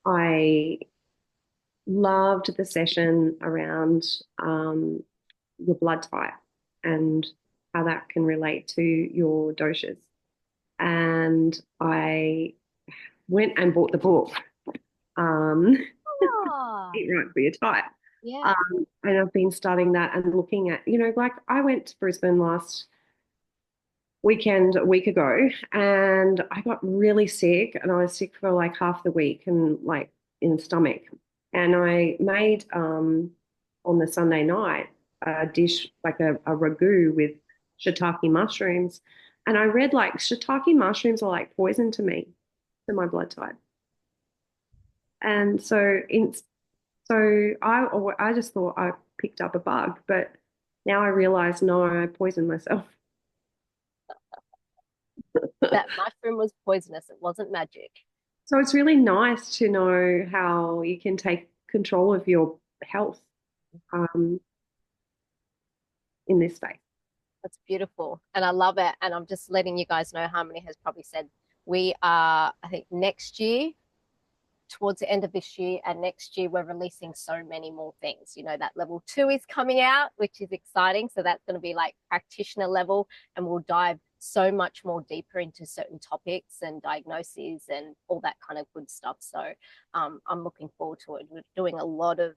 I loved the session around your blood type and how that can relate to your doshas. And I went and bought the book, um, Oh, Eat Right for Your Type. yeah. And I've been studying that and looking at, like I went to Brisbane last weekend a week ago and I got really sick and I was sick for like half the week and like in the stomach. And I made on the Sunday night a dish like a ragu with shiitake mushrooms. And I read like shiitake mushrooms are like poison to me, to my blood type. And so I just thought I picked up a bug, but now I realize no, I poisoned myself. That mushroom was poisonous. It wasn't magic. So it's really nice to know how you can take control of your health um, in this space. That's beautiful. And I love it. And I'm just letting you guys know, Harmony has probably said we are, I think, next year, towards the end of this year, and next year we're releasing so many more things. You know, that level 2 is coming out, which is exciting. So that's going to be like practitioner level, and we'll dive so much more deeper into certain topics and diagnoses and all that kind of good stuff. So I'm looking forward to it. We're doing a lot of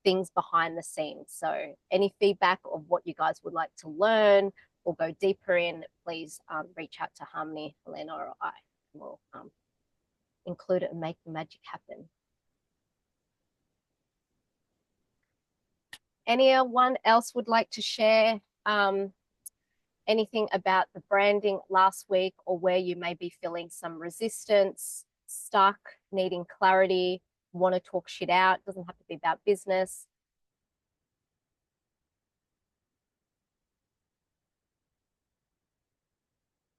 things behind the scenes. So any feedback of what you guys would like to learn or go deeper in, please reach out to Harmony, Helena, or I. We'll include it and make the magic happen. Anyone else would like to share anything about the branding last week, or where you may be feeling some resistance, stuck, needing clarity, want to talk shit out? Doesn't have to be about business.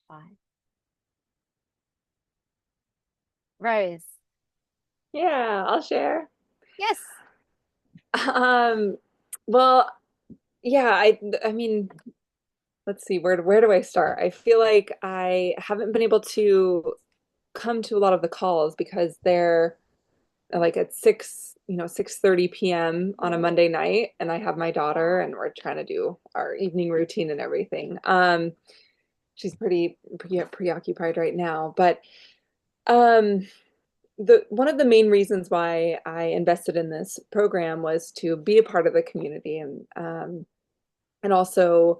Bye. Rose. Yeah, I'll share. Yes. Um, well, yeah, I mean, let's see, where do I start? I feel like I haven't been able to come to a lot of the calls because they're like at 6:30 p.m. on a Monday night, and I have my daughter and we're trying to do our evening routine and everything. She's pretty preoccupied right now, but um the one of the main reasons why I invested in this program was to be a part of the community and also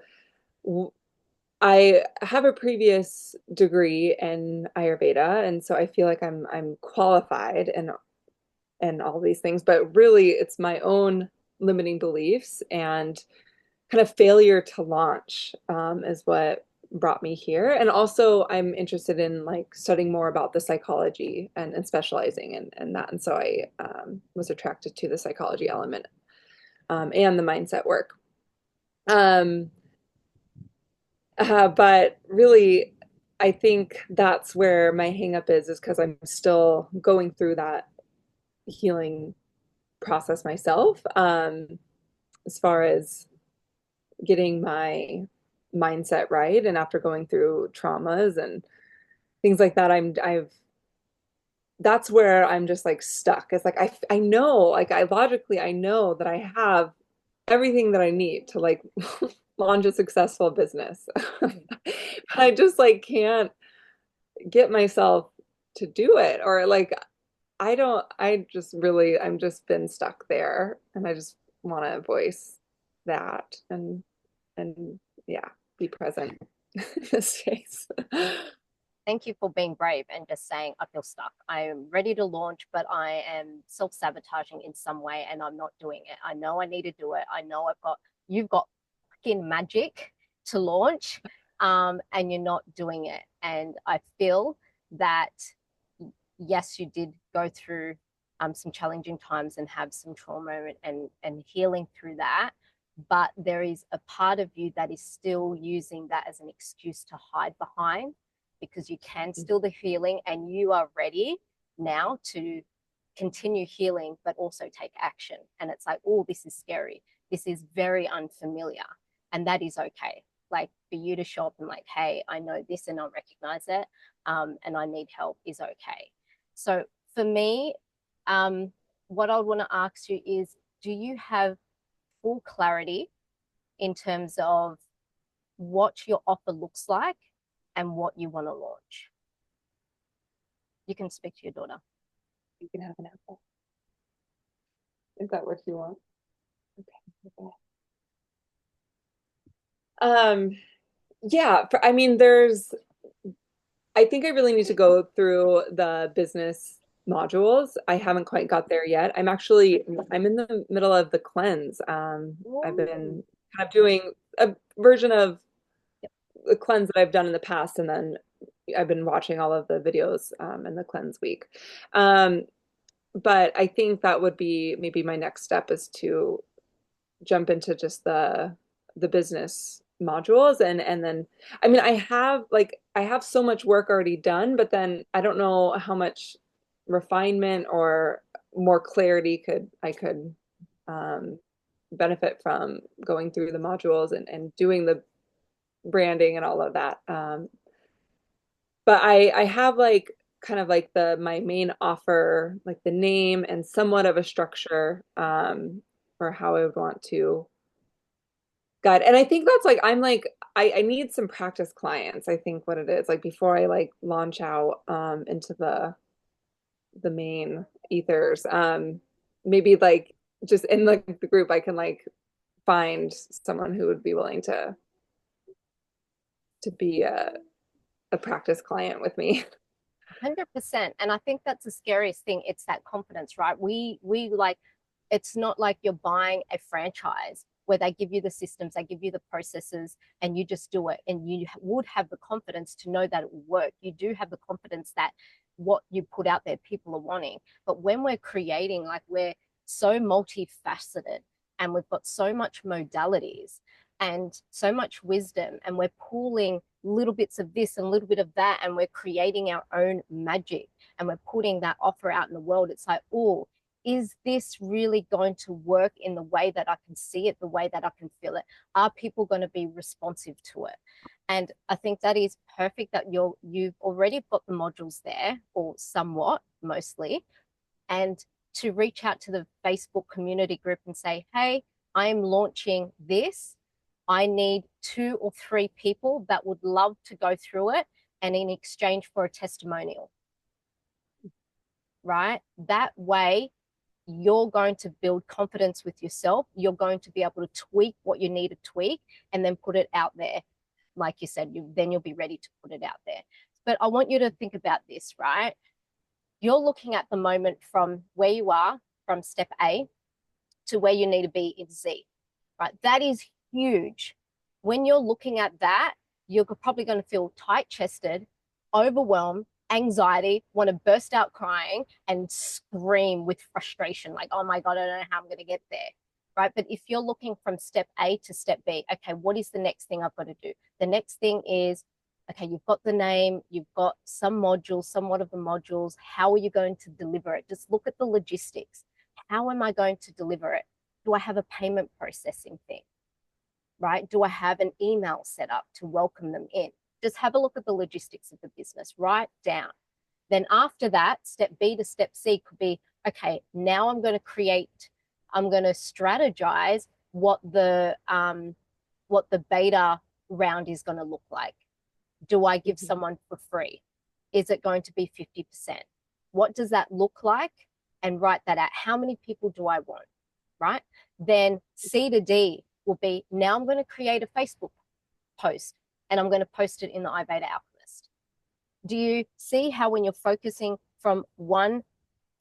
I have a previous degree in Ayurveda, and so I feel like I'm qualified and all these things, but really it's my own limiting beliefs and kind of failure to launch is what brought me here. And also I'm interested in like studying more about the psychology and specializing in that. And so I was attracted to the psychology element and the mindset work. Um, but really, I think that's where my hangup is because I'm still going through that healing process myself, as far as getting my mindset right. And after going through traumas and things like that, that's where I'm just like stuck. It's like I know, like I logically I know that I have everything that I need to like launch a successful business. But I just like can't get myself to do it, or like I just really I'm just been stuck there, and I just want to voice that and yeah, be present in this space. Thank you for being brave and just saying, I feel stuck. I am ready to launch, but I am self sabotaging in some way and I'm not doing it. I know I need to do it. I know you've got fucking magic to launch, and you're not doing it. And I feel that, yes, you did go through some challenging times and have some trauma and healing through that. But there is a part of you that is still using that as an excuse to hide behind, because you can still the healing and you are ready now to continue healing, but also take action. And it's like, oh, this is scary. This is very unfamiliar. And that is okay. Like for you to show up and like, hey, I know this and I recognize it, and I need help is okay. So for me, What I want to ask you is, do you have full clarity in terms of what your offer looks like and what you want to launch? You can speak to your daughter. You can have an apple. Is that what you want? Okay. Yeah, I mean, I think I really need to go through the business modules. I haven't quite got there yet. I'm in the middle of the cleanse. I've been kind of doing a version of the cleanse that I've done in the past, and then I've been watching all of the videos in the cleanse week. But I think that would be maybe my next step, is to jump into just the business modules, and then I mean I have so much work already done, but then I don't know how much refinement or more clarity I could benefit from going through the modules and doing the branding and all of that. But I have like kind of like my main offer, like the name and somewhat of a structure for how I would want to guide. And I think that's like I need some practice clients, I think what it is, like before I like launch out into the main ethers. Maybe like just in like the group I can like find someone who would be willing to be a practice client with me. 100%. And I think that's the scariest thing. It's that confidence, right? We like, it's not like you're buying a franchise where they give you the systems, they give you the processes, and you just do it. And you would have the confidence to know that it will work. You do have the confidence that what you put out there, people are wanting. But when we're creating, like, we're so multifaceted and we've got so much modalities and so much wisdom, and we're pooling little bits of this and a little bit of that, and we're creating our own magic, and we're putting that offer out in the world. It's like, oh, is this really going to work in the way that I can see it, the way that I can feel it? Are people going to be responsive to it? And I think that is perfect that you've already got the modules there, or somewhat, mostly, and to reach out to the Facebook community group and say, hey, I am launching this. I need 2 or 3 people that would love to go through it, and in exchange for a testimonial, right? That way, you're going to build confidence with yourself. You're going to be able to tweak what you need to tweak and then put it out there. Like you said, then you'll be ready to put it out there. But I want you to think about this, right? You're looking at the moment from where you are, from step A, to where you need to be in Z, right? That is huge. When you're looking at that, you're probably going to feel tight-chested, overwhelmed, anxiety, want to burst out crying and scream with frustration, like, oh my God, I don't know how I'm going to get there, right? But if you're looking from step A to step B, okay, what is the next thing I've got to do? The next thing is, okay, you've got the name, you've got some modules, somewhat of the modules. How are you going to deliver it? Just look at the logistics. How am I going to deliver it? Do I have a payment processing thing, right? Do I have an email set up to welcome them in? Just have a look at the logistics of the business, write down. Then after that, step B to step C could be, okay, now I'm going to strategize what the beta round is going to look like. Do I give someone for free? Is it going to be 50%? What does that look like? And write that out. How many people do I want, right? Then C to D will be, now I'm going to create a Facebook post and I'm going to post it in the iBeta Alchemist. Do you see how when you're focusing from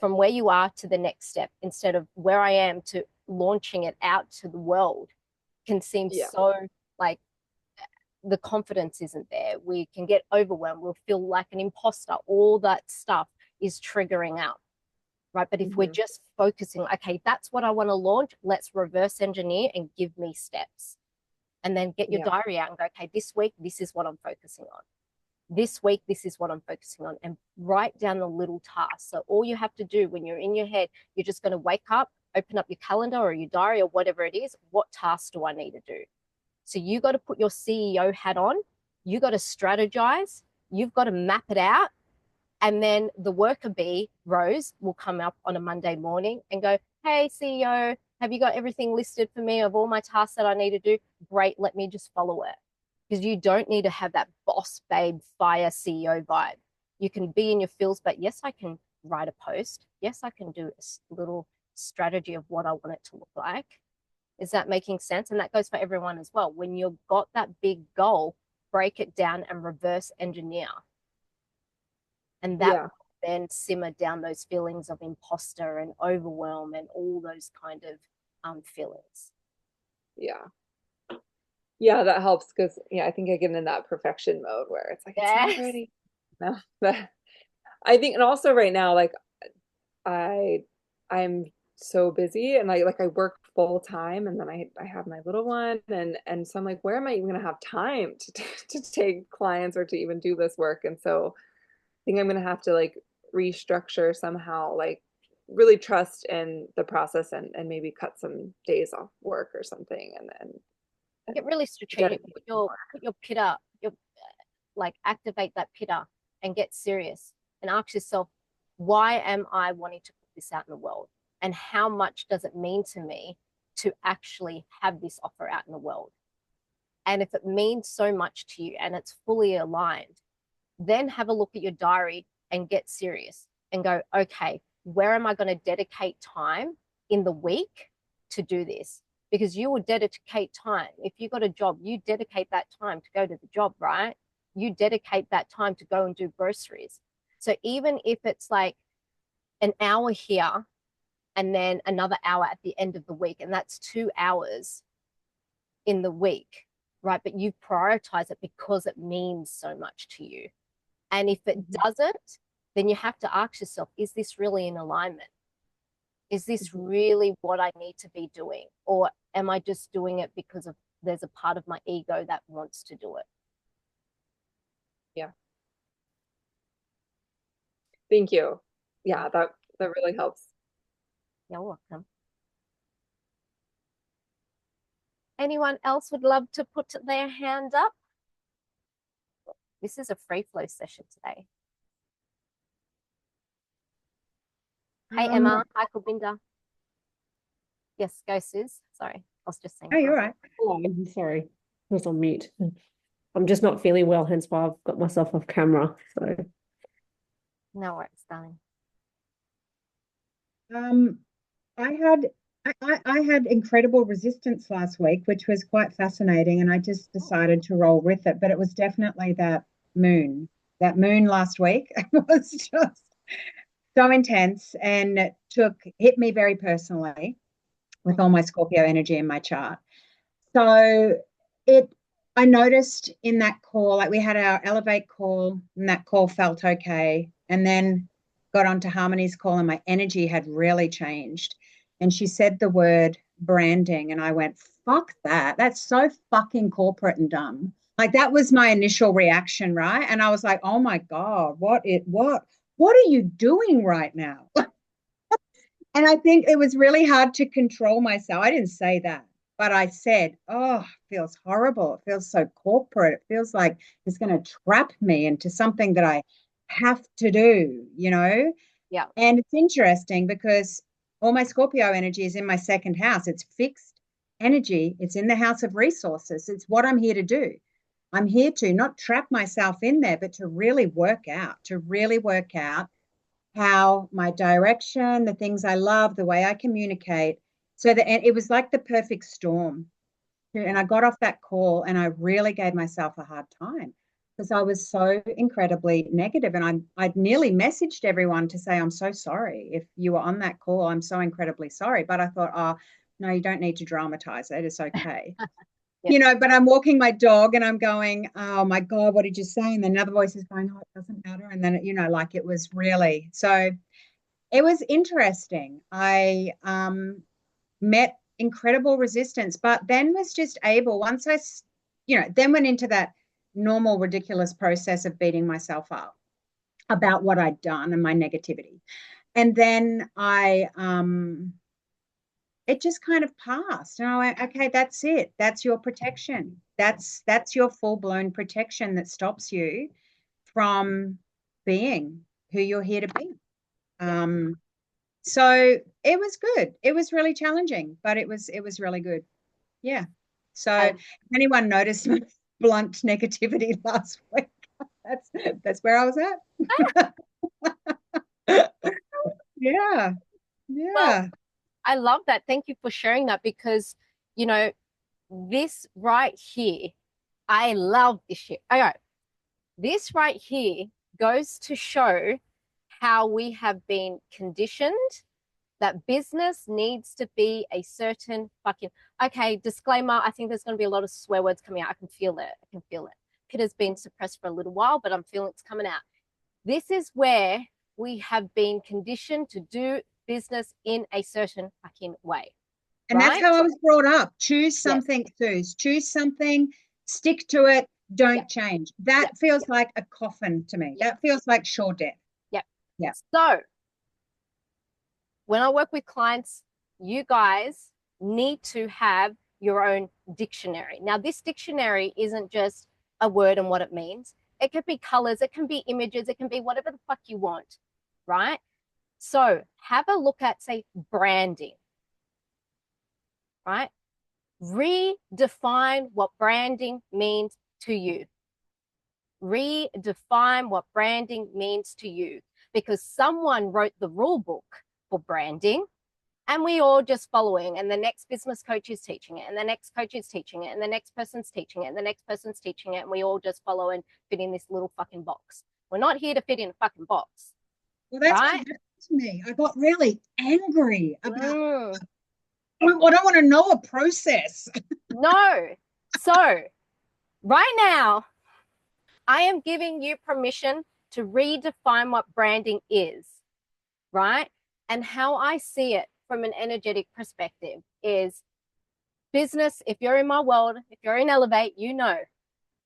where you are to the next step, instead of where I am to launching it out to the world, can seem so like the confidence isn't there. We can get overwhelmed. We'll feel like an imposter. All that stuff is triggering out, right? But if we're just focusing, okay, that's what I want to launch, let's reverse engineer and give me steps. And then get your diary out and go, okay, this week, this is what I'm focusing on. This week, this is what I'm focusing on. And write down the little tasks. So all you have to do when you're in your head, you're just going to wake up, open up your calendar or your diary or whatever it is. What tasks do I need to do? So you got to put your CEO hat on. You got to strategize. You've got to map it out. And then the worker bee, Rose, will come up on a Monday morning and go, hey, CEO, have you got everything listed for me of all my tasks that I need to do? Great, let me just follow it. Because you don't need to have that boss babe fire CEO vibe. You can be in your feels, but yes, I can write a post. Yes, I can do a little strategy of what I want it to look like. Is that making sense? And that goes for everyone as well. When you've got that big goal, break it down and reverse engineer. And that will then simmer down those feelings of imposter and overwhelm and all those kind of feelings. Yeah, that helps because I think I get in that perfection mode where it's like, Yes. it's not ready. No, but I think, and also right now, like I'm so busy and I work full time and then I have my little one and so I'm like, where am I even gonna have time to take clients or to even do this work? And so I think I'm gonna have to like restructure somehow, like really trust in the process and maybe cut some days off work or something and get really strategic. Put your pitta, like activate that pitta and get serious and ask yourself, why am I wanting to put this out in the world? And how much does it mean to me to actually have this offer out in the world? And if it means so much to you and it's fully aligned, then have a look at your diary and get serious and go, okay, where am I going to dedicate time in the week to do this? Because you will dedicate time. If you got a job, you dedicate that time to go to the job, right? You dedicate that time to go and do groceries. So even if it's like an hour here and then another hour at the end of the week, and that's 2 hours in the week, right? But you prioritize it because it means so much to you. And if it doesn't, then you have to ask yourself, is this really in alignment? Is this really what I need to be doing? Or am I just doing it because there's a part of my ego that wants to do it? Yeah. Thank you. Yeah, that really helps. You're welcome. Anyone else would love to put their hand up? This is a free flow session today. Hey, Emma. Hi, Kulbinder. Yes, go, Suze. Sorry, I was just saying. Oh, you're right. Oh, I'm sorry. I was on mute. I'm just not feeling well, hence why I've got myself off camera. So no worries, darling. I had incredible resistance last week, which was quite fascinating, and I just decided to roll with it. But it was definitely that moon. That moon last week was just so intense and hit me very personally with all my Scorpio energy in my chart. So I noticed in that call, like we had our Elevate call, and that call felt okay. And then got onto Harmony's call, and my energy had really changed. And she said the word branding, and I went, fuck that. That's so fucking corporate and dumb. Like that was my initial reaction, right? And I was like, oh my God, what are you doing right now? And I think it was really hard to control myself. I didn't say that, but I said, oh, it feels horrible. It feels so corporate. It feels like it's going to trap me into something that I have to do, Yeah. And it's interesting because all my Scorpio energy is in my second house. It's fixed energy. It's in the house of resources. It's what I'm here to do. I'm here to not trap myself in there, but to really work out how my direction, the things I love, the way I communicate. And it was like the perfect storm. And I got off that call and I really gave myself a hard time because I was so incredibly negative. And I'd nearly messaged everyone to say, I'm so sorry. If you were on that call, I'm so incredibly sorry. But I thought, oh, no, you don't need to dramatize it. It's okay. But I'm walking my dog and I'm going, oh my God, what did you say? And then another voice is going, oh, it doesn't matter. And then, it was really, so it was interesting. I met incredible resistance, but then was just able, once I, then went into that normal, ridiculous process of beating myself up about what I'd done and my negativity. And then it just kind of passed. And I went, okay, that's it. That's your protection. That's your full-blown protection that stops you from being who you're here to be. So it was good. It was really challenging, but it was really good. Yeah. So if anyone noticed my blunt negativity last week, that's where I was at. Yeah. Yeah. Well, I love that. Thank you for sharing that because, you know, this right here, I love this shit. All right. This right here goes to show how we have been conditioned that business needs to be a certain fucking, okay, disclaimer, I think there's going to be a lot of swear words coming out. I can feel it. I can feel it. It has been suppressed for a little while, but I'm feeling it's coming out. This is where we have been conditioned to do business in a certain fucking way. And right? that's how I was brought up. Choose something, Suze. Choose something, stick to it, don't change. That feels like a coffin to me. That feels like sure death. Yeah. So when I work with clients, you guys need to have your own dictionary. Now, this dictionary isn't just a word and what it means. It can be colors, it can be images, it can be whatever the fuck you want, right? So have a look at, say, branding, right? Redefine what branding means to you. Redefine what branding means to you, because someone wrote the rule book for branding and we all just following, and the next business coach is teaching it, and the next coach is teaching it, and the next person's teaching it, and the next person's teaching it, and we all just follow and fit in this little fucking box. We're not here to fit in a fucking box. Well, that's right? what happened to me. I got really angry about I don't want to know a process. No. So right now, I am giving you permission to redefine what branding is, right? And how I see it from an energetic perspective is business. If you're in my world, if you're in Elevate, you know,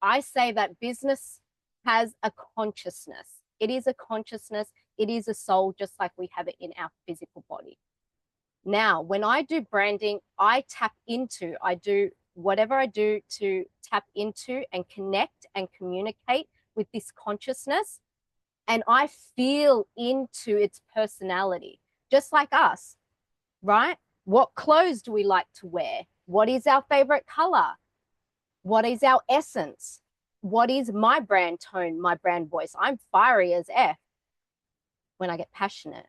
I say that business has a consciousness. It is a consciousness. It is a soul, just like we have it in our physical body. Now, when I do branding, I do whatever I do to tap into and connect and communicate with this consciousness. And I feel into its personality, just like us, right? What clothes do we like to wear? What is our favorite color? What is our essence? What is my brand tone, my brand voice? I'm fiery as F when I get passionate,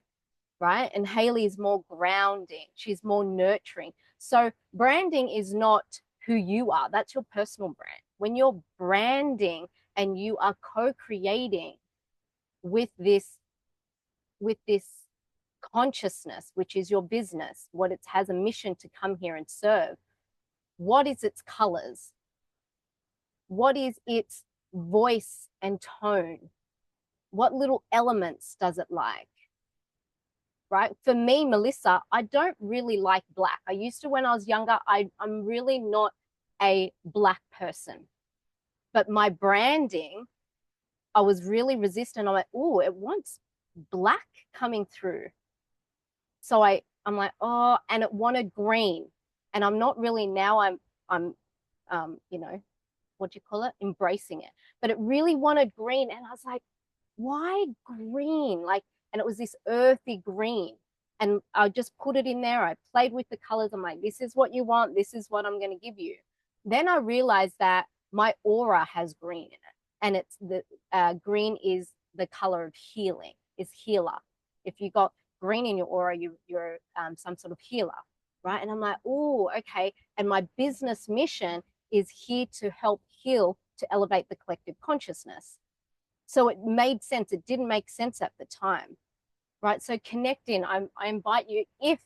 right? And Hayley is more grounding. She's more nurturing. So branding is not who you are. That's your personal brand. When you're branding and you are co-creating with this consciousness, which is your business, what it has a mission to come here and serve. What is its colors? What is its voice and tone? What little elements does it like? Right? For me, Melissa, I don't really like black. I used to when I was younger. I'm really not a black person. But my branding, I was really resistant. I'm like, oh, it wants black coming through. So I'm like, oh, and it wanted green. And I'm not really now, I'm you know, what do you call it? Embracing it. But it really wanted green. And I was like, why green? Like, and it was this earthy green. And I just put it in there. I played with the colors. I'm like, this is what you want. This is what I'm going to give you. Then I realized that my aura has green in it. And it's the green is the color of healing, is healer. If you got green in your aura, you're some sort of healer, right? And I'm like, oh, okay. And my business mission is here to help heal, to elevate the collective consciousness. So it made sense. It didn't make sense at the time, right? So connect in. I invite you, if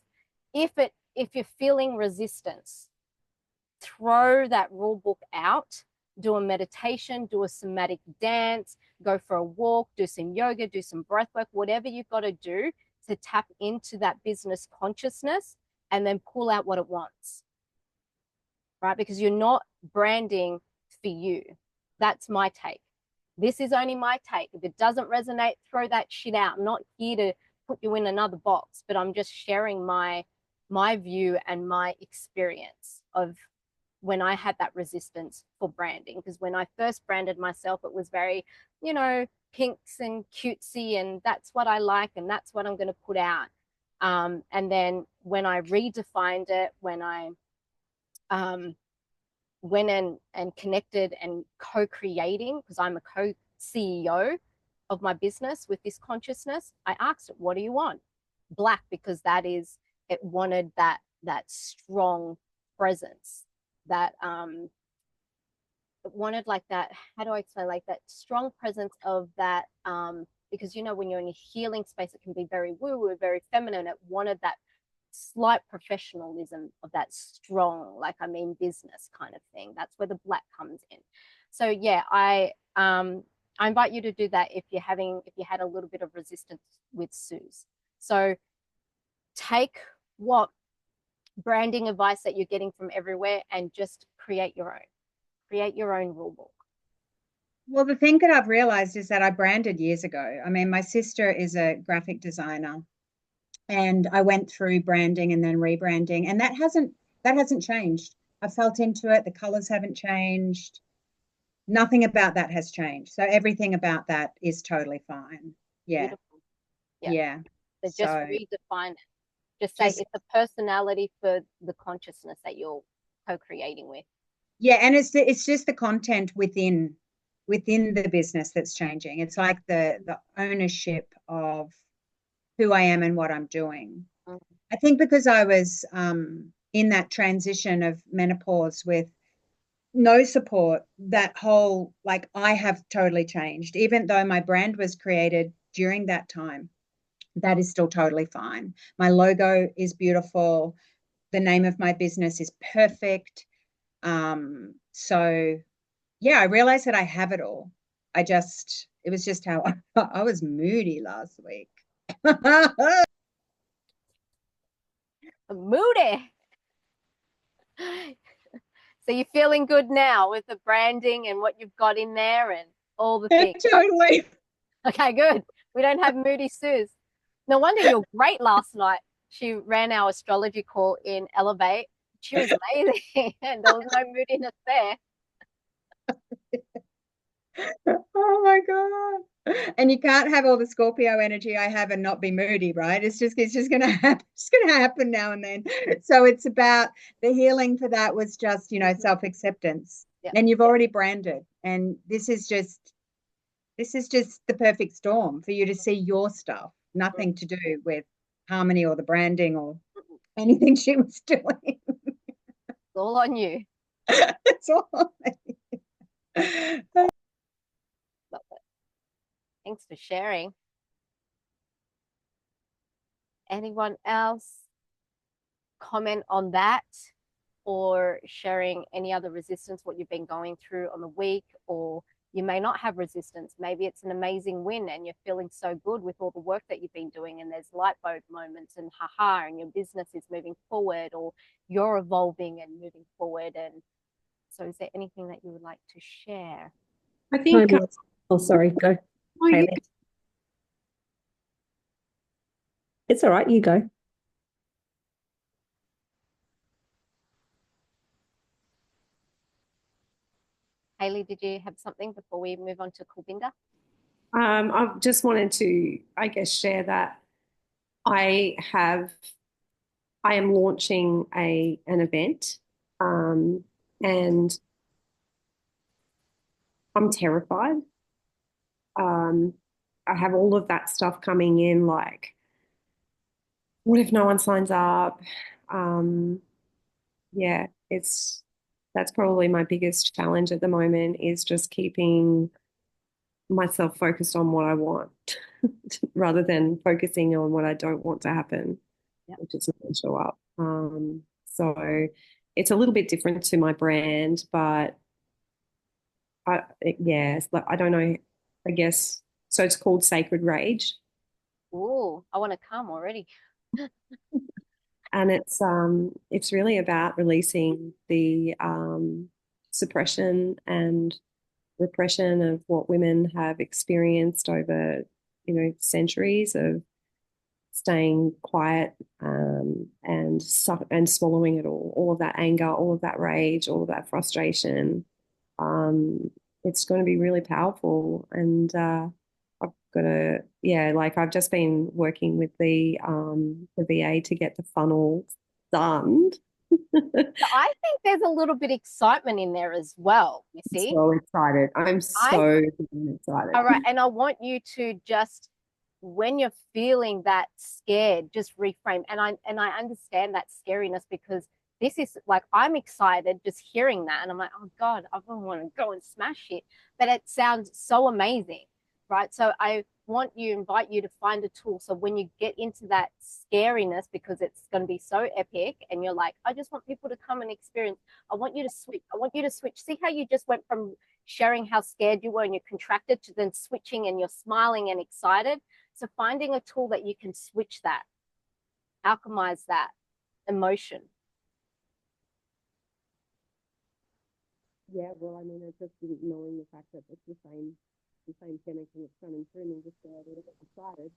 you're feeling resistance, throw that rule book out, do a meditation, do a somatic dance, go for a walk, do some yoga, do some breath work, whatever you've got to do to tap into that business consciousness and then pull out what it wants, right? Because you're not branding for you. That's my take. This is only my take. If it doesn't resonate, throw that shit out. I'm not here to put you in another box, but I'm just sharing my view and my experience of when I had that resistance for branding. Because when I first branded myself, it was very, you know, pinks and cutesy, and that's what I like, and that's what I'm going to put out. And then when I redefined it, when I went and connected and co-creating, because I'm a co-CEO of my business with this consciousness, I asked it, what do you want? Black, because it wanted that strong presence, that it wanted like that, how do I explain, like that strong presence of that, because when you're in a healing space, it can be very woo-woo, very feminine. It wanted that slight professionalism of that strong, like I mean business kind of thing. That's where the black comes in. So yeah, I invite you to do that if you had a little bit of resistance with Suze. So take what branding advice that you're getting from everywhere and just create your own rule book. Well, the thing that I've realized is that I branded years ago. I mean, my sister is a graphic designer, and I went through branding and then rebranding, and that hasn't changed. I felt into it. The colors haven't changed. Nothing about that has changed. So everything about that is totally fine. Yeah. Beautiful. Yeah. So just redefine it. Just say it's a personality for the consciousness that you're co-creating with. Yeah, and it's just the content within the business that's changing. It's like the ownership of who I am and what I'm doing. Mm-hmm. I think because I was in that transition of menopause with no support, that whole, like, I have totally changed. Even though my brand was created during that time, that is still totally fine. My logo is beautiful. The name of my business is perfect. So yeah, I realized that I have it all. It was just how I was moody last week. Moody. So you're feeling good now with the branding and what you've got in there and all the things. Totally. Okay, good. We don't have moody Suze. No wonder you're great last night. She ran our astrology call in Elevate. She was amazing, and there was no moodiness there. Oh my God. And you can't have all the Scorpio energy I have and not be moody, right? It's just gonna happen. It's gonna happen now and then. So it's about the healing for that was just, self-acceptance. Yep. And you've already branded. And this is just the perfect storm for you to see your stuff. Nothing to do with Harmony or the branding or anything she was doing. It's all on you. It's all on me. Love it. Thanks for sharing. Anyone else comment on that, or sharing any other resistance, what you've been going through on the week? Or you may not have resistance. Maybe it's an amazing win and you're feeling so good with all the work that you've been doing, and there's light bulb moments and haha, and your business is moving forward, or you're evolving and moving forward. And so is there anything that you would like to share? I think. Oh, sorry, go. Hayley. It's all right, you go. Hayley, did you have something before we move on to Kulbinder? I just wanted to, I guess, share that I am launching an event, and I'm terrified. I have all of that stuff coming in, like, what if no one signs up? Yeah, that's probably my biggest challenge at the moment, is just keeping myself focused on what I want rather than focusing on what I don't want to happen, which is not going to show up. So it's a little bit different to my brand, but like, I don't know, I guess. So it's called Sacred Rage. Oh, I want to come already. And it's really about releasing the suppression and repression of what women have experienced over, centuries of staying quiet, and swallowing it all of that anger, all of that rage, all of that frustration. It's going to be really powerful, and gotta, yeah, like I've just been working with the VA to get the funnel done. So I think there's a little bit of excitement in there as well, you see. So excited. I'm so excited. All right, and I want you to just, when you're feeling that scared, just reframe. And I understand that scariness, because this is like, I'm excited just hearing that, and I'm like, oh God, I want to go and smash it. But it sounds so amazing, right? So I invite you to find a tool. So when you get into that scariness, because it's going to be so epic, and you're like, I just want people to come and experience. I want you to switch. I want you to switch. See how you just went from sharing how scared you were and you're contracted to then switching and you're smiling and excited. So finding a tool that you can switch that, alchemize that emotion. Yeah, well, I mean, I just didn't knowing the fact that it's the same chemical that's running through me, just a little bit excited.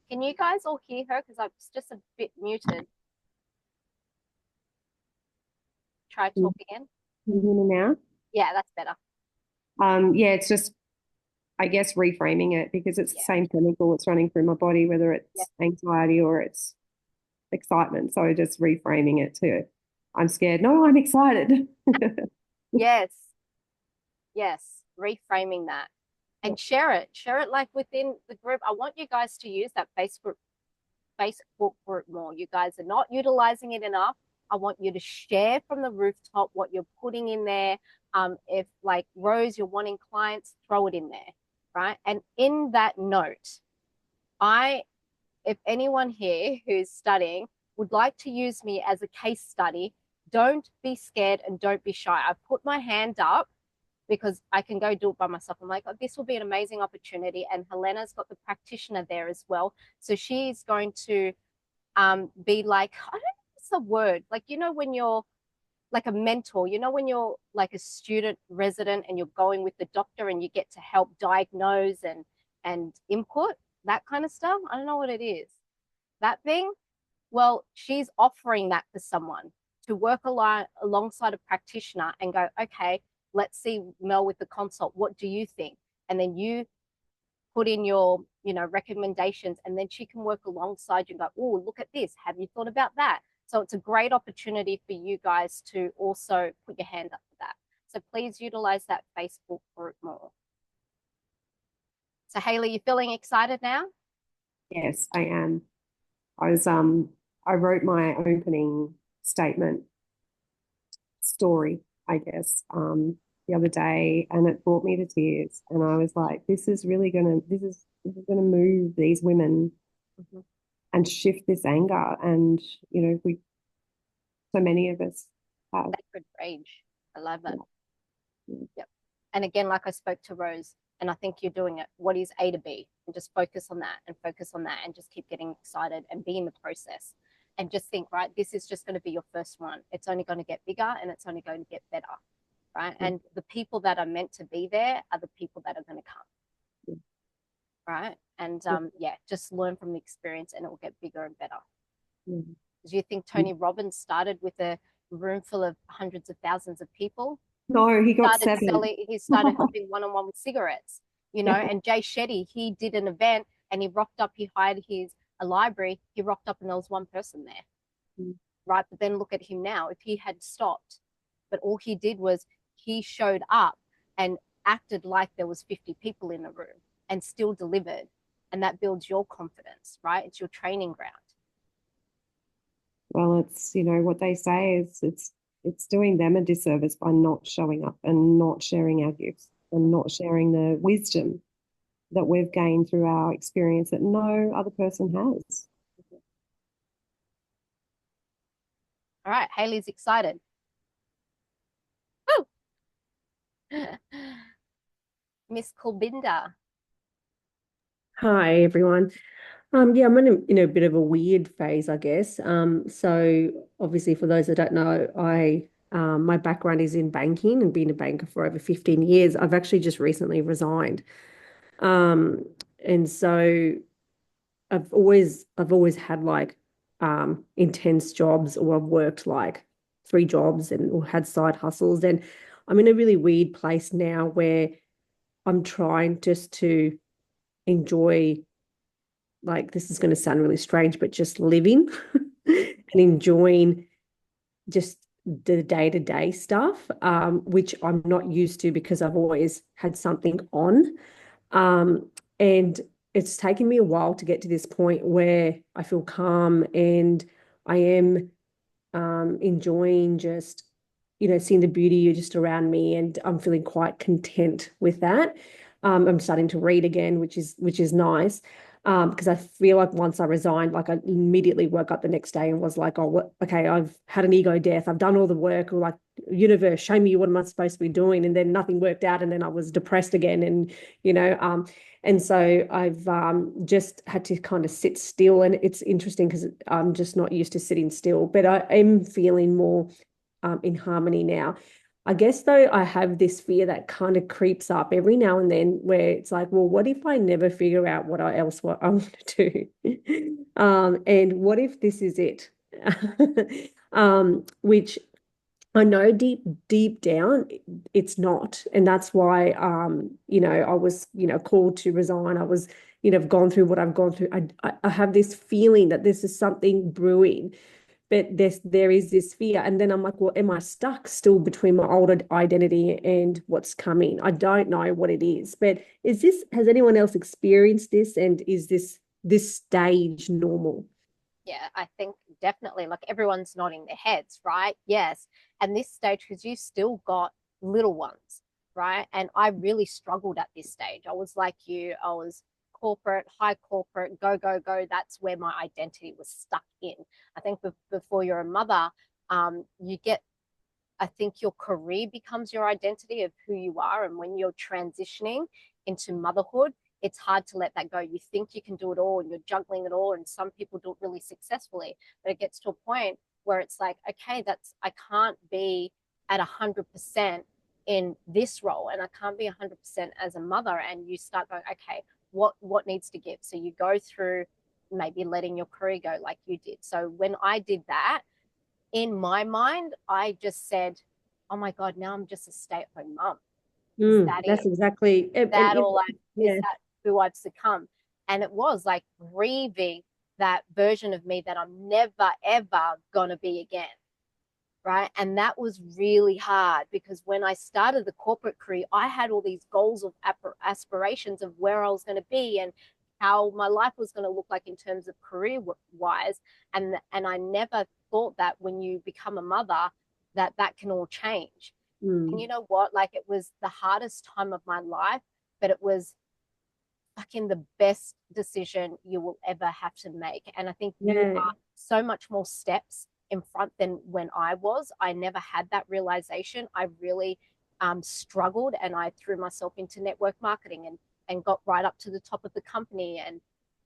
Can you guys all hear her? Because I'm just a bit muted. Try talk again. Can you hear me now? Yeah, that's better. Yeah, it's just, I guess, reframing it, because it's the same chemical that's running through my body, whether it's anxiety or it's excitement. So just reframing it to, I'm scared. No, I'm excited. Yes. Reframing that and share it like within the group. I want you guys to use that Facebook group more. You guys are not utilizing it enough. I want you to share from the rooftop what you're putting in there. If like Rose, you're wanting clients, throw it in there, right? And in that note, if anyone here who's studying would like to use me as a case study, don't be scared and don't be shy. I put my hand up because I can go do it by myself. I'm like, oh, this will be an amazing opportunity. And Helena's got the practitioner there as well. So she's going to be like, I don't know what's the word. Like, you know, when you're like a mentor, you know, when you're like a student resident and you're going with the doctor and you get to help diagnose and input, that kind of stuff. I don't know what it is. That thing. Well, she's offering that for someone to work alongside a practitioner and go, okay, let's see, Mel, with the consult, what do you think? And then you put in your, recommendations, and then she can work alongside you and go, oh, look at this. Have you thought about that? So it's a great opportunity for you guys to also put your hand up for that. So please utilize that Facebook group more. So Hayley, you feeling excited now? Yes, I am. I wrote my opening statement story, I guess, the other day, and it brought me to tears. And I was like, this is gonna move these women and shift this anger. And so many of us have sacred rage. I love it. Yeah. Yep. And again, like I spoke to Rose, and I think you're doing it. What is A to B? And just focus on that and focus on that and just keep getting excited and be in the process. And just think, right, this is just going to be your first one. It's only going to get bigger and it's only going to get better, right? And the people that are meant to be there are the people that are going to come, right? And just learn from the experience and it will get bigger and better. Do you think Tony Robbins started with a room full of hundreds of thousands of people? No, he got 7. He started helping one-on-one with cigarettes, and Jay Shetty, he did an event and he rocked up, he hired a library, he rocked up and there was one person there, right? But then look at him now. If he had stopped, but all he did was he showed up and acted like there was 50 people in the room and still delivered. And that builds your confidence, right? It's your training ground. Well, it's, what they say is it's doing them a disservice by not showing up and not sharing our gifts and not sharing the wisdom that we've gained through our experience that no other person has. All right, Hayley's excited. Woo! Miss Kulbinder. Hi, everyone. Yeah, I'm in a bit of a weird phase, I guess. So obviously, for those that don't know, my background is in banking and been a banker for over 15 years. I've actually just recently resigned. And so I've always had like intense jobs, or I've worked like 3 jobs or had side hustles. And I'm in a really weird place now where I'm trying just to enjoy, like, this is going to sound really strange, but just living and enjoying just the day-to-day stuff, which I'm not used to because I've always had something on. And it's taken me a while to get to this point where I feel calm and I am enjoying just, seeing the beauty just around me, and I'm feeling quite content with that. I'm starting to read again, which is nice. Because I feel like once I resigned, like I immediately woke up the next day and was like, oh, okay, I've had an ego death. I've done all the work. Or like, universe, show me what am I supposed to be doing? And then nothing worked out. And then I was depressed again. And so I've just had to kind of sit still. And it's interesting because I'm just not used to sitting still, but I am feeling more in harmony now. I guess, though, I have this fear that kind of creeps up every now and then where it's like, well, what if I never figure out what I want to do? And what if this is it? Which I know deep down it's not. And that's why, I was, called to resign. I was, I've gone through what I've gone through. I have this feeling that this is something brewing. But there is this fear. And then I'm like, well, am I stuck still between my old identity and what's coming? I don't know what it is. But has anyone else experienced this? And is this stage normal? Yeah, I think definitely, like, everyone's nodding their heads, right? Yes. And this stage, because you still got little ones, right? And I really struggled at this stage. I was like you, I was corporate, high corporate, go, go, go. That's where my identity was stuck in. I think before you're a mother, I think your career becomes your identity of who you are. And when you're transitioning into motherhood, it's hard to let that go. You think you can do it all and you're juggling it all. And some people do it really successfully, but it gets to a point where it's like, okay, I can't be at 100% in this role and I can't be 100% as a mother. And you start going, okay, what needs to give? So you go through maybe letting your career go like you did. So when I did that, in my mind, I just said, oh my God, now I'm just a stay-at-home mum. That's exactly is that who I've succumbed? And it was like grieving that version of me that I'm never, ever gonna be again. Right. And that was really hard because when I started the corporate career, I had all these goals of aspirations of where I was going to be and how my life was going to look like in terms of career wise. And I never thought that when you become a mother, that can all change. And you know what? Like, it was the hardest time of my life, but it was fucking the best decision you will ever have to make. And I think you are so much more steps in front than when I was. I never had that realization. I really struggled, and I threw myself into network marketing and got right up to the top of the company. And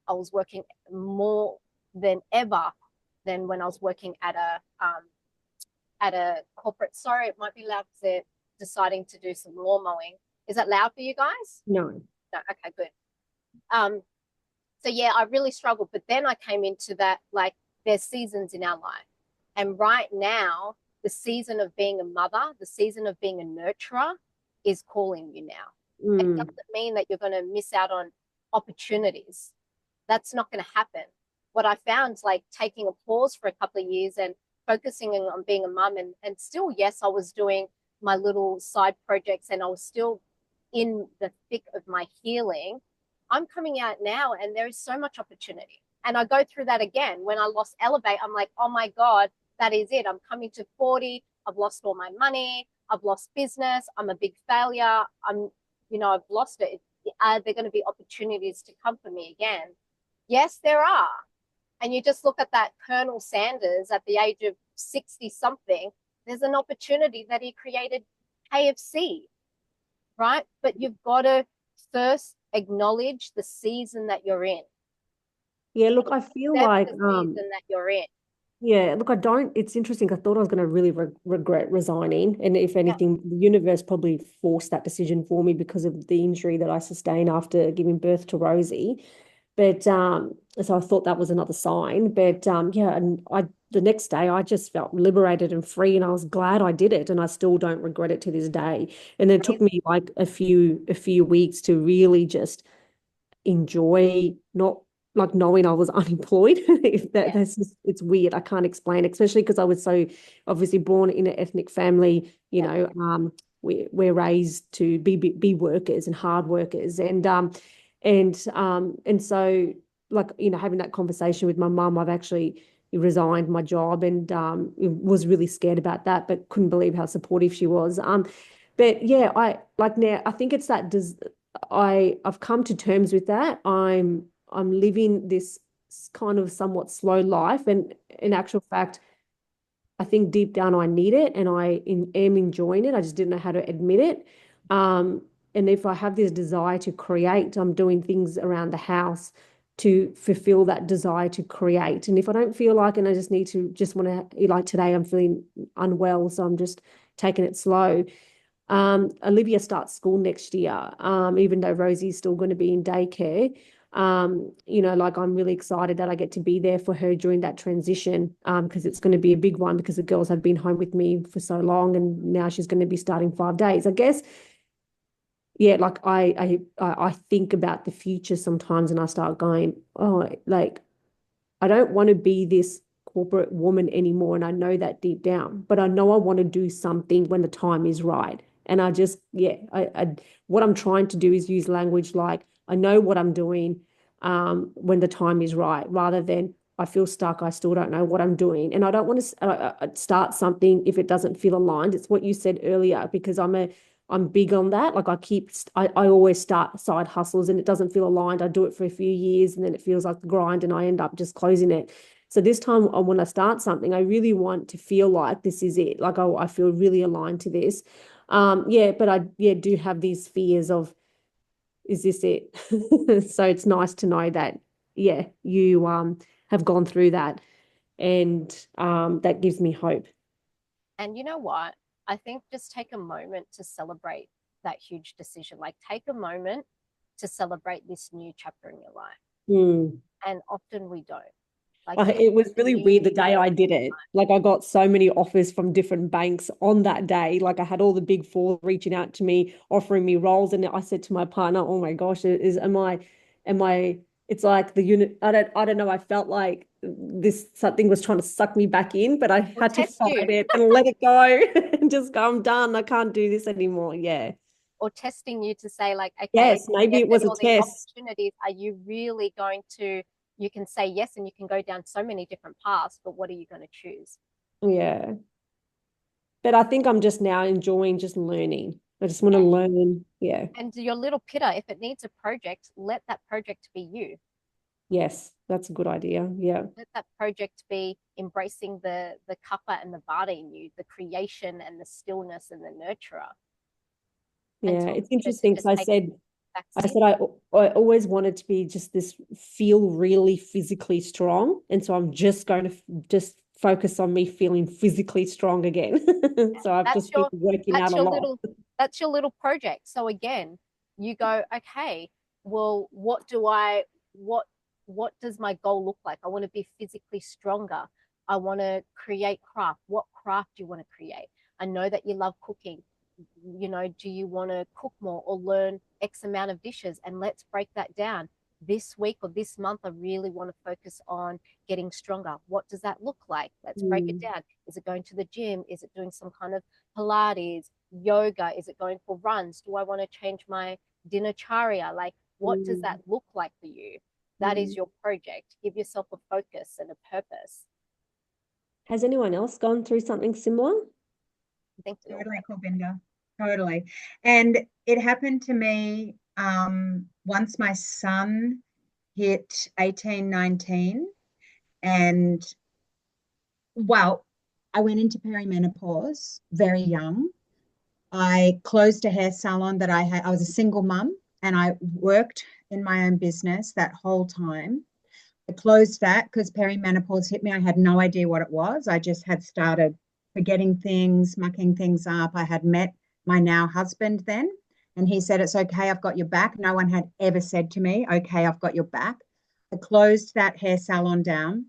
I was working more than ever than when I was working at a corporate. Sorry, it might be loud because they're deciding to do some lawn mowing. Is that loud for you guys? No. Okay, good. So yeah, I really struggled. But then I came into that, like, there's seasons in our life. And right now, the season of being a mother, the season of being a nurturer is calling you now. It doesn't mean that you're going to miss out on opportunities. That's not going to happen. What I found is, like, taking a pause for a couple of years and focusing on being a mum, and still, yes, I was doing my little side projects and I was still in the thick of my healing. I'm coming out now and there is so much opportunity. And I go through that again. When I lost Elevate, I'm like, oh my God, that is it. I'm coming to 40. I've lost all my money. I've lost business. I'm a big failure. I've lost it. Are there going to be opportunities to come for me again? Yes, there are. And you just look at that Colonel Sanders at the age of 60 something, there's an opportunity that he created KFC, right? But you've got to first acknowledge the season that you're in. Yeah, look, I feel like the season that you're in. Yeah, look, it's interesting. I thought I was going to really regret resigning. And if anything, the universe probably forced that decision for me because of the injury that I sustained after giving birth to Rosie. But so I thought that was another sign. But and the next day I just felt liberated and free, and I was glad I did it, and I still don't regret it to this day. And it took me like a few weeks to really just enjoy not like knowing I was unemployed. If Yeah. that's just, it's weird. I can't explain it, especially because I was so obviously born in an ethnic family, Yeah. we're raised to be workers and hard workers. And so like, having that conversation with my mum, I've actually resigned my job and was really scared about that, but couldn't believe how supportive she was. But yeah, I like now I think it's that I've come to terms with that. I'm living this kind of somewhat slow life, and in actual fact, I think deep down I need it, and am enjoying it. I just didn't know how to admit it. And if I have this desire to create, I'm doing things around the house to fulfill that desire to create. And if I don't feel like, and I just want to, like today, I'm feeling unwell, so I'm just taking it slow. Olivia starts school next year, even though Rosie's still going to be in daycare. Like I'm really excited that I get to be there for her during that transition, because it's going to be a big one because the girls have been home with me for so long, and now she's going to be starting 5 days. I guess, yeah, like I think about the future sometimes, and I start going, oh, like I don't want to be this corporate woman anymore. And I know that deep down, but I know I want to do something when the time is right. And I just, yeah, what I'm trying to do is use language like, I know what I'm doing when the time is right, rather than I feel stuck. I still don't know what I'm doing. And I don't want to start something if it doesn't feel aligned. It's what you said earlier, because I'm big on that. Like I always start side hustles and it doesn't feel aligned. I do it for a few years and then it feels like the grind and I end up just closing it. So this time when I start something, I really want to feel like this is it. Like I feel really aligned to this. Yeah, but do have these fears of, is this it? So it's nice to know that, yeah, you have gone through that, and that gives me hope. And you know what? I think just take a moment to celebrate that huge decision. Like, take a moment to celebrate this new chapter in your life. Mm. And often we don't. Like, It was really weird the day I new did it. Like I got so many offers from different banks on that day. Like I had all the big four reaching out to me, offering me roles, and I said to my partner, "Oh my gosh, am I? It's like the unit. I don't know. I felt like this something was trying to suck me back in, but I Or had to test you, fight it and let it go and just go. I'm done. I can't do this anymore. Yeah. or testing you to say, like, okay, Yes, maybe yes, it was there's a all these test. opportunities. Are you really going to, you can say yes and you can go down so many different paths, but what are you going to choose? Yeah. But I think I'm just now enjoying just learning. I just want to learn. Yeah. And your little pitter, if it needs a project, let that project be you. Yes, that's a good idea. Yeah. Let that project be embracing the kappa and the vata in you, the creation and the stillness and the nurturer. And Yeah. tell It's Peter to interesting because just take a back I seat. said I always wanted to be just this feel really physically strong. And so I'm just going to just focus on me feeling physically strong again. So I've That's just been your working out that's a your lot. little that's your little project. So again, you go, okay, well, what does my goal look like? I want to be physically stronger. I want to create craft. What craft do you want to create? I know that you love cooking. Do you want to cook more or learn X amount of dishes? And let's break that down. This week or this month, I really want to focus on getting stronger. What does that look like? Let's break it Mm, down. Is it going to the gym? Is it doing some kind of Pilates, yoga? Is it going for runs? Do I want to change my dinacharya? Like, what does mm, that look like for you? That is mm. your project. Give yourself a focus and a purpose. Has anyone else gone through something similar? I think we all Totally, have. Kulbinder. Totally. And it happened to me once my son hit 18, 19. And well, I went into perimenopause very young. I closed a hair salon that I had. I was a single mum and I worked in my own business that whole time. I closed that because perimenopause hit me. I had no idea what it was. I just had started forgetting things, mucking things up. I had met my now husband then, and he said, "It's okay, I've got your back." No one had ever said to me, "Okay, I've got your back." I closed that hair salon down,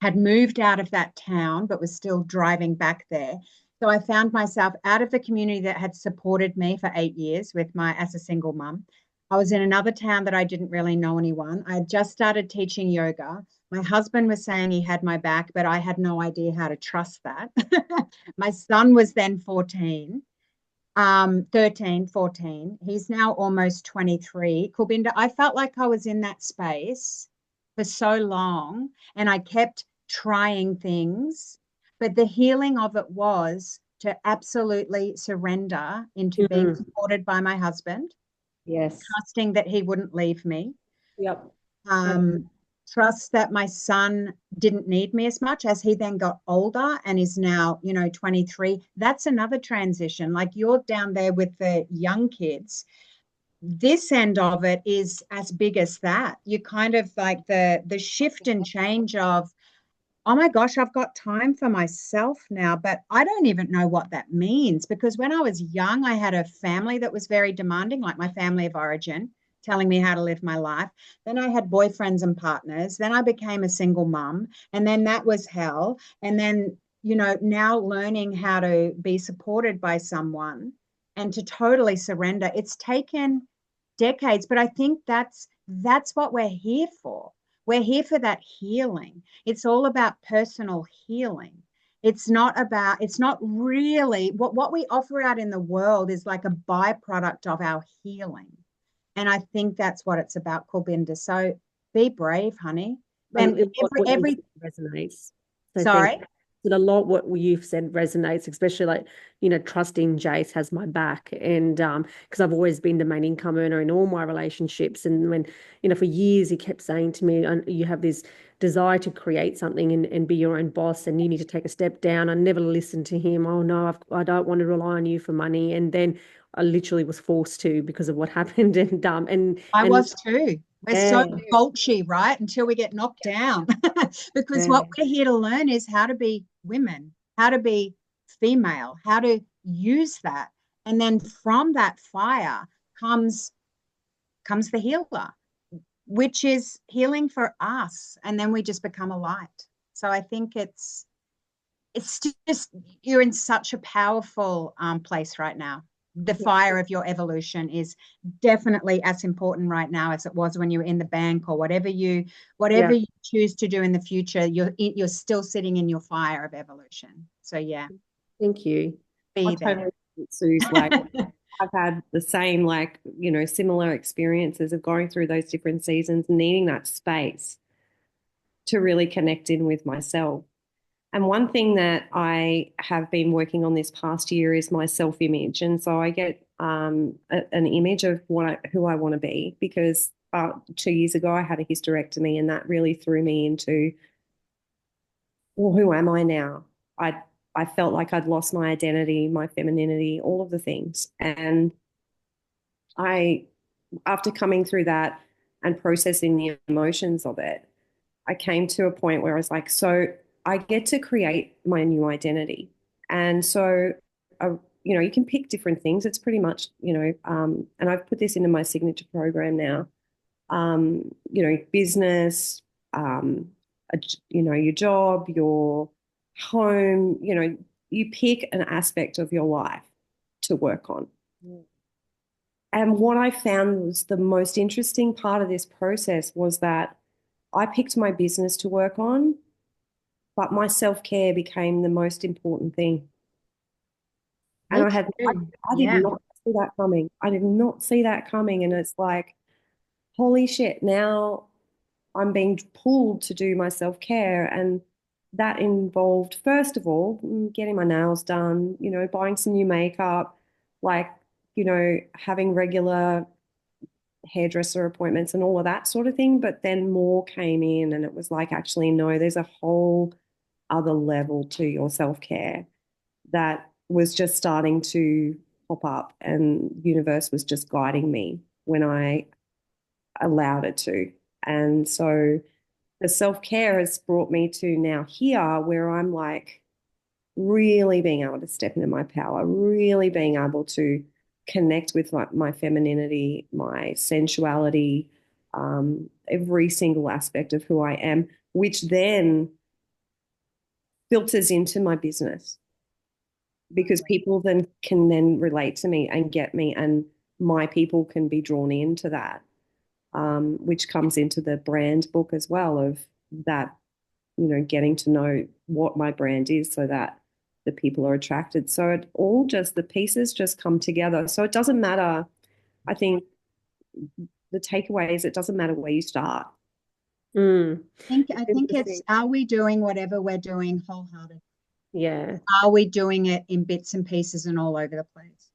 had moved out of that town, but was still driving back there. So I found myself out of the community that had supported me for 8 years with my as a single mum. I was in another town that I didn't really know anyone. I had just started teaching yoga. My husband was saying he had my back, but I had no idea how to trust that. My son was then 14, 13, 14. He's now almost 23. Kulbinder, I felt like I was in that space for so long and I kept trying things, but the healing of it was to absolutely surrender into being Mm. supported by my husband, Yes. trusting that he wouldn't leave me, Yep. trust that my son didn't need me as much as he then got older and is now, 23. That's another transition. Like you're down there with the young kids. This end of it is as big as that. You kind of like the shift and change of, oh my gosh, I've got time for myself now, but I don't even know what that means because when I was young, I had a family that was very demanding, like my family of origin, telling me how to live my life. Then I had boyfriends and partners. Then I became a single mum, and then that was hell. And then, now learning how to be supported by someone and to totally surrender. It's taken decades, but I think that's what we're here for. We're here for that healing. It's all about personal healing. It's not really what we offer out in the world is like a byproduct of our healing. And I think that's what it's about, Kulbinder. So be brave, honey. And What every you said resonates. So sorry. that a lot what you've said resonates, especially like, trusting Jace has my back. And because I've always been the main income earner in all my relationships. And when, for years he kept saying to me, you have this desire to create something and be your own boss and you need to take a step down. I never listened to him. Oh no, I don't want to rely on you for money. And then I literally was forced to because of what happened. And I and was too. We're yeah, so gulchy, right? Until we get knocked down. Because yeah, what we're here to learn is how to be women, how to be female, how to use that. And then from that fire comes the healer, which is healing for us. And then we just become a light. So I think it's just you're in such a powerful place right now. The fire of your evolution is definitely as important right now as it was when you were in the bank or whatever you yeah. choose to do in the future. You're still sitting in your fire of evolution. So yeah, Thank you. I be there. totally get Sue's like I've had the same similar experiences of going through those different seasons, needing that space to really connect in with myself. And one thing that I have been working on this past year is my self-image. And so I get an image of who I want to be because 2 years ago I had a hysterectomy and that really threw me into, well, who am I now? I felt like I'd lost my identity, my femininity, all of the things. And I, after coming through that and processing the emotions of it, I came to a point where I was like, so I get to create my new identity. And so, you can pick different things. It's pretty much, and I've put this into my signature program now, business, your job, your home, you pick an aspect of your life to work on. And what I found was the most interesting part of this process was that I picked my business to work on, but my self-care became the most important thing. And Me I too. did Yeah. not see that coming. I did not see that coming. And it's like, holy shit, now I'm being pulled to do my self-care. And that involved, first of all, getting my nails done, buying some new makeup, like, having regular hairdresser appointments and all of that sort of thing. But then more came in and it was like, actually, no, there's a whole other level to your self-care that was just starting to pop up and universe was just guiding me when I allowed it to. And so the self-care has brought me to now here where I'm like really being able to step into my power, really being able to connect with my femininity, my sensuality, every single aspect of who I am, which then filters into my business because people then can then relate to me and get me and my people can be drawn into that, which comes into the brand book as well, of that, getting to know what my brand is so that the people are attracted. So it all just, the pieces just come together. So it doesn't matter. I think the takeaway is it doesn't matter where you start. Mm, I think it's, interesting. are we doing whatever we're doing wholeheartedly? Yeah. Are we doing it in bits and pieces and all over the place?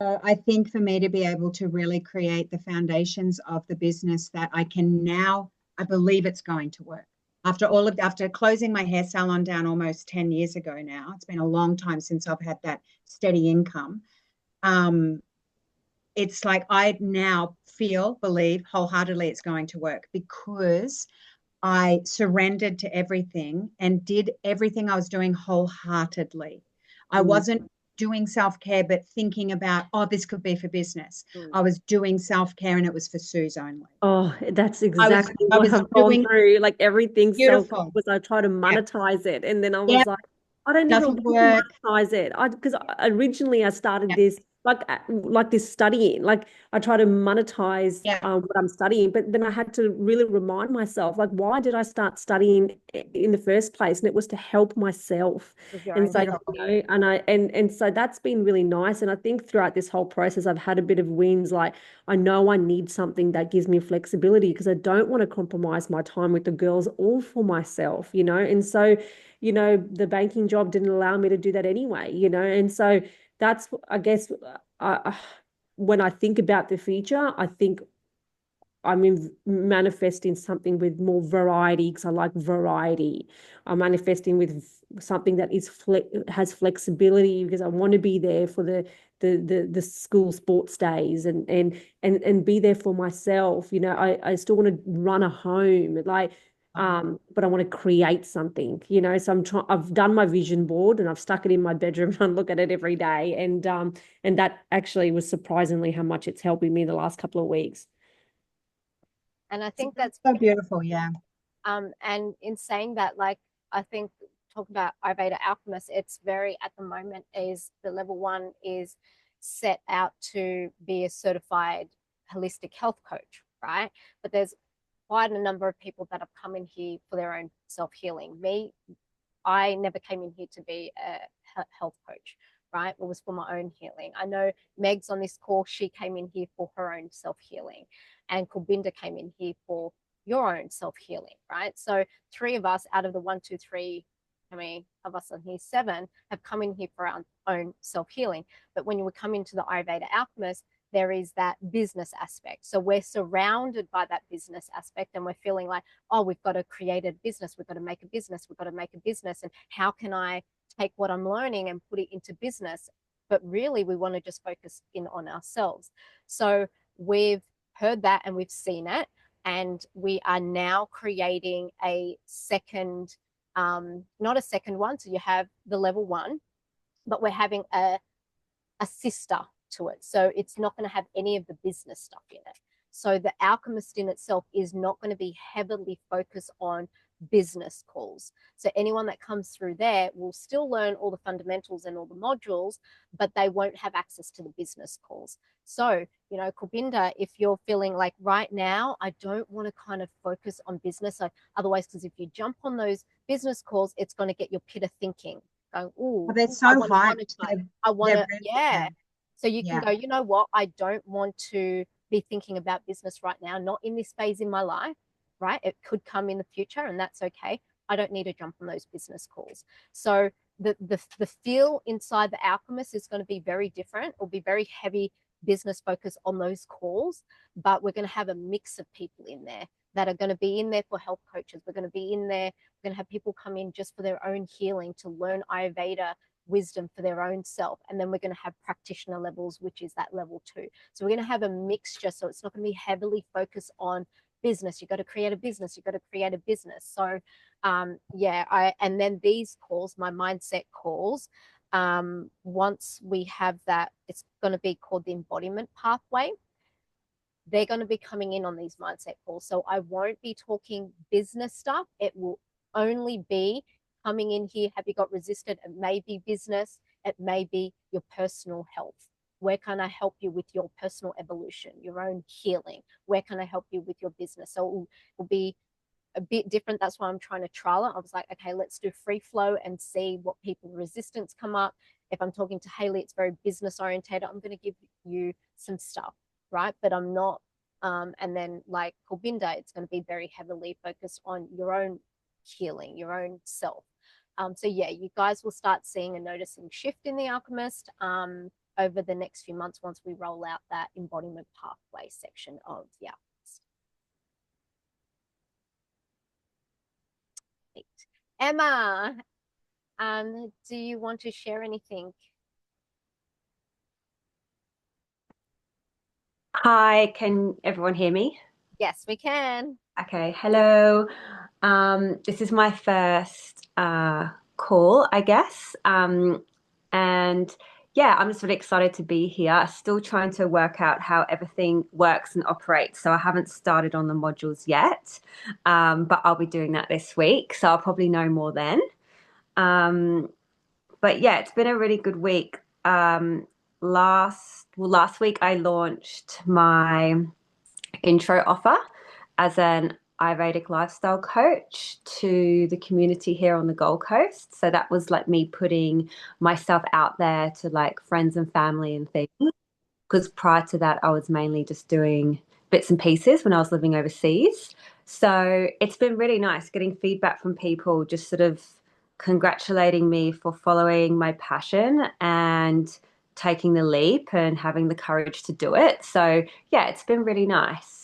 So I think for me to be able to really create the foundations of the business that I can now, I believe it's going to work. After closing my hair salon down almost 10 years ago now, it's been a long time since I've had that steady income. It's like I now believe wholeheartedly it's going to work, because I surrendered to everything and did everything I was doing wholeheartedly. I wasn't doing self-care, but thinking about, oh, this could be for business. I was doing self-care and it was for Suze only. Oh, that's I exactly I what was I've gone doing through. Like everything self beautiful. was I try to Yeah. monetize it, and then I Yeah. was like, I don't even Doesn't want to work. monetize it. Because originally I started Yeah. this like this studying. Like I try to monetize Yeah. what I'm studying, but then I had to really remind myself, like, why did I start studying in the first place? And it was to help myself. With your And own so, self. and so that's been really nice. And I think throughout this whole process, I've had a bit of wins. Like I know I need something that gives me flexibility, because I don't want to compromise my time with the girls or for myself, And so, the banking job didn't allow me to do that anyway, And so that's, I guess, when I think about the future, I think I'm manifesting something with more variety, because I like variety. I'm manifesting with something that has flexibility, because I want to be there for the school sports days, and be there for myself. I still want to run a home, but I want to create something. So I've done my vision board and I've stuck it in my bedroom and I look at it every day, and that actually was surprisingly how much it's helping me the last couple of weeks. And I think that's so beautiful. Yeah. and in saying that, like, I think talking about Ayurveda Alchemist, it's very, at the moment, is the level 1 is set out to be a certified holistic health coach, right? But there's quite a number of people that have come in here for their own self-healing. I never came in here to be a health coach, right? It was for my own healing. I know Meg's on this call, she came in here for her own self-healing, and Kulbinder came in here for your own self-healing, right? So 3 of us out of the 1, 2, 3, how many of us on here? 7 have come in here for our own self-healing. But when you would come into the Ayurveda Alchemist, there is that business aspect. So we're surrounded by that business aspect, and we're feeling like, oh, we've got to create a business, we've got to make a business, we've got to make a business. And how can I take what I'm learning and put it into business? But really, we want to just focus in on ourselves. So we've heard that and we've seen it. And we are now creating a second, not a second one. So you have the level 1, but we're having a sister to it. So it's not going to have any of the business stuff in it. So the Alchemist in itself is not going to be heavily focused on business calls. So anyone that comes through there will still learn all the fundamentals and all the modules, but they won't have access to the business calls. So, Kulbinder, if you're feeling like right now, I don't want to kind of focus on business. So otherwise, because if you jump on those business calls, it's going to get your pitta thinking. Going, oh, They're so I want to hyped. monetize. I want to, Really, yeah. So you can yeah. go, you know what? I don't want to be thinking about business right now, not in this phase in my life, right? It could come in the future, and that's okay. I don't need to jump on those business calls. So the feel inside the Alchemist is going to be very different. It'll be very heavy business focus on those calls, but we're going to have a mix of people in there that are going to be in there for health coaches. We're going to be in there. We're going to have people come in just for their own healing, to learn Ayurveda wisdom for their own self. And then we're going to have practitioner levels, which is that level 2. So we're going to have a mixture. So it's not going to be heavily focused on business. You've got to create a business. You've got to create a business. So and then these calls, my mindset calls, once we have that, it's going to be called the embodiment pathway. They're going to be coming in on these mindset calls. So I won't be talking business stuff. It will only be coming in here. Have you got resistant? It may be business. It may be your personal health, Where can I help you with your personal evolution, your own healing? Where can I help you with your business? So it will be a bit different. That's why I'm trying to trial it. I was like, okay, let's do free flow and see what people resistance come up. If I'm talking to Haley, it's very business orientated. I'm going to give you some stuff, right? But I'm not. And then like Corbinda, it's going to be very heavily focused on your own healing, your own self. So yeah, you guys will start seeing a noticing shift in the Alchemist over the next few months once we roll out that embodiment pathway section of the Alchemist. Great. Emma, do you want to share anything? Hi, can everyone hear me? Yes, we can. Okay, hello. This is my first call, I guess. And yeah, I'm just really excited to be here. Still trying to work out how everything works and operates. So I haven't started on the modules yet, but I'll be doing that this week. So I'll probably know more then. Um, but yeah, it's been a really good week. Last week I launched my intro offer as an Ayurvedic lifestyle coach to the community here on the Gold Coast. So that was like me putting myself out there to like friends and family and things. Because prior to that, I was mainly just doing bits and pieces when I was living overseas. So it's been really nice getting feedback from people just sort of congratulating me for following my passion and taking the leap and having the courage to do it. So yeah, it's been really nice.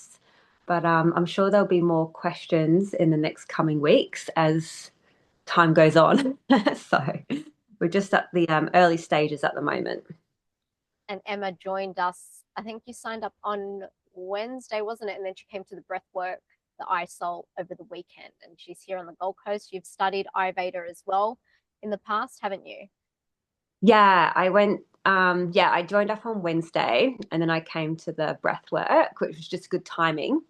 But I'm sure there'll be more questions in the next coming weeks as time goes on. So we're just at the early stages at the moment. And Emma joined us. I think you signed up on Wednesday, wasn't it? And then she came to the breathwork, the iSol over the weekend. And she's here on the Gold Coast. You've studied Ayurveda as well in the past, haven't you? Yeah, I went, I joined up on Wednesday and then I came to the breath work, which was just good timing.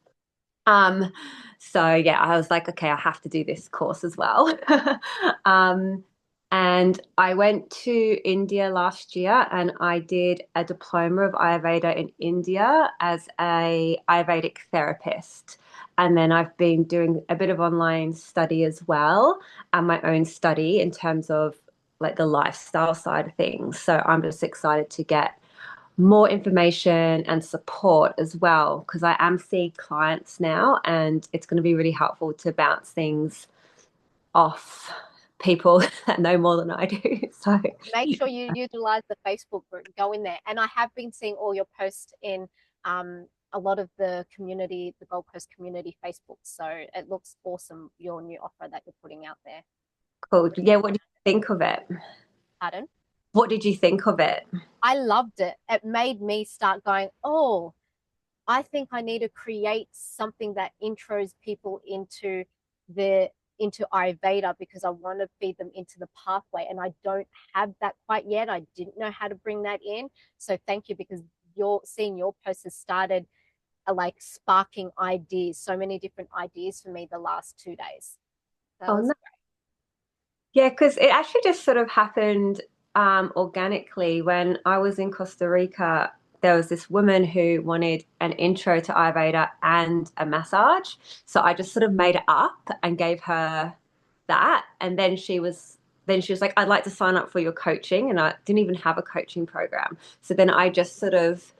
Um, so yeah, I was like, okay, I have to do this course as well. Um, and I went to India last year and I did a diploma of Ayurveda in India as a Ayurvedic therapist. And then I've been doing a bit of online study as well and my own study in terms of like the lifestyle side of things. So I'm just excited to get more information and support as well because I am seeing clients now and it's going to be really helpful to bounce things off people that know more than I do. So Make sure you utilize the Facebook group, go in there. And I have been seeing all your posts in a lot of the community, the Gold Coast community Facebook. So it looks awesome, your new offer that you're putting out there. cool. Yeah, what did you think of it? Pardon? What did you think of it? I loved it. It made me start going, oh, I think I need to create something that intros people into Ayurveda because I want to feed them into the pathway. And I don't have that quite yet. I didn't know how to bring that in. So thank you because you're seeing your post has started like sparking ideas, so many different ideas for me the last 2 days. That Oh, was no. great. Yeah, because it actually just sort of happened organically when I was in Costa Rica. There was this woman who wanted an intro to Ayurveda and a massage. So I just sort of made it up and gave her that. And then she was like, I'd like to sign up for your coaching. And I didn't even have a coaching program. So then I just sort of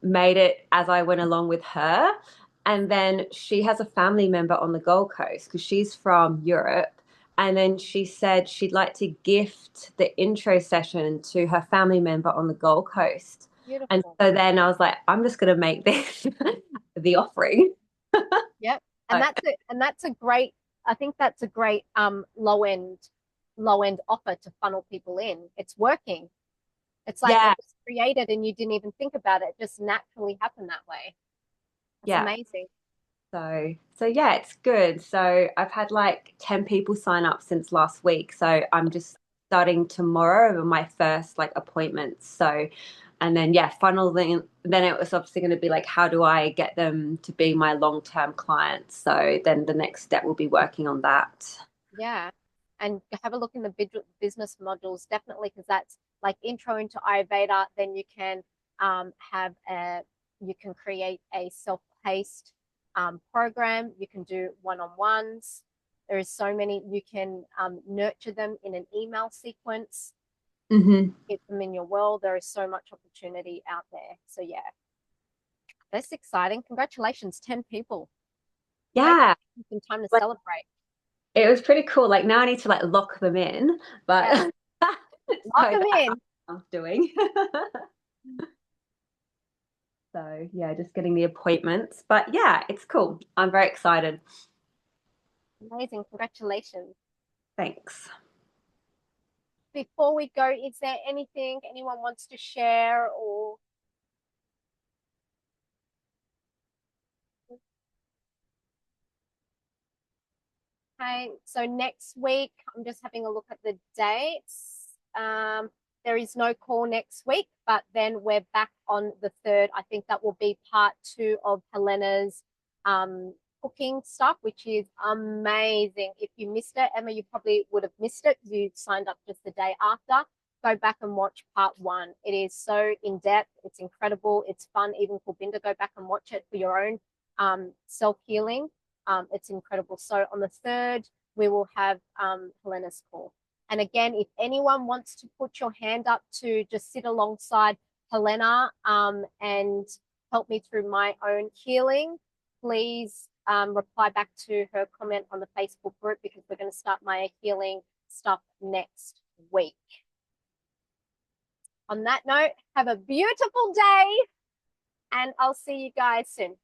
made it as I went along with her. And then she has a family member on the Gold Coast because she's from Europe. And then she said she'd like to gift the intro session to her family member on the Gold Coast. And Beautiful. so then I was like, I'm just going to make this the offering. Yep. And that's a great, I think that's a great low end offer to funnel people in. It's working. It's like Yeah, it was created and you didn't even think about it. It just naturally happened that way. It's yeah. amazing. So yeah, it's good. So I've had like 10 people sign up since last week. So I'm just starting tomorrow with my first like appointments. So and then yeah, funneling then it was obviously going to be like how do I get them to be my long-term clients? So then the next step will be working on that. Yeah. And have a look in the business modules, definitely, because that's like intro into Ayurveda. Then you can you can create a self-paced program. You can do one-on-ones. There is so many. You can nurture them in an email sequence. Keep them in your world. There is so much opportunity out there. So yeah, that's exciting. Congratulations, 10 people. Yeah, Some time to Like- celebrate. it was pretty cool. Like now I need to like lock them in, but Yeah. Lock them in. I'm doing. So yeah, just getting the appointments. But yeah, it's cool. I'm very excited. Amazing. Congratulations. Thanks. Before we go, is there anything anyone wants to share or? Okay, so next week, I'm just having a look at the dates. There is no call next week, but then we're back on the 3rd. I think that will be part 2 of Helena's cooking stuff, which is amazing. If you missed it, Emma, you probably would have missed it. You signed up just the day after. Go back and watch part 1. It is so in-depth. It's incredible. It's fun. Even for Binda, go back and watch it for your own self-healing. It's incredible. So on the 3rd, we will have Helena's call. And again, if anyone wants to put your hand up to just sit alongside Helena and help me through my own healing, please reply back to her comment on the Facebook group, because we're going to start my healing stuff next week. On that note, have a beautiful day, and I'll see you guys soon.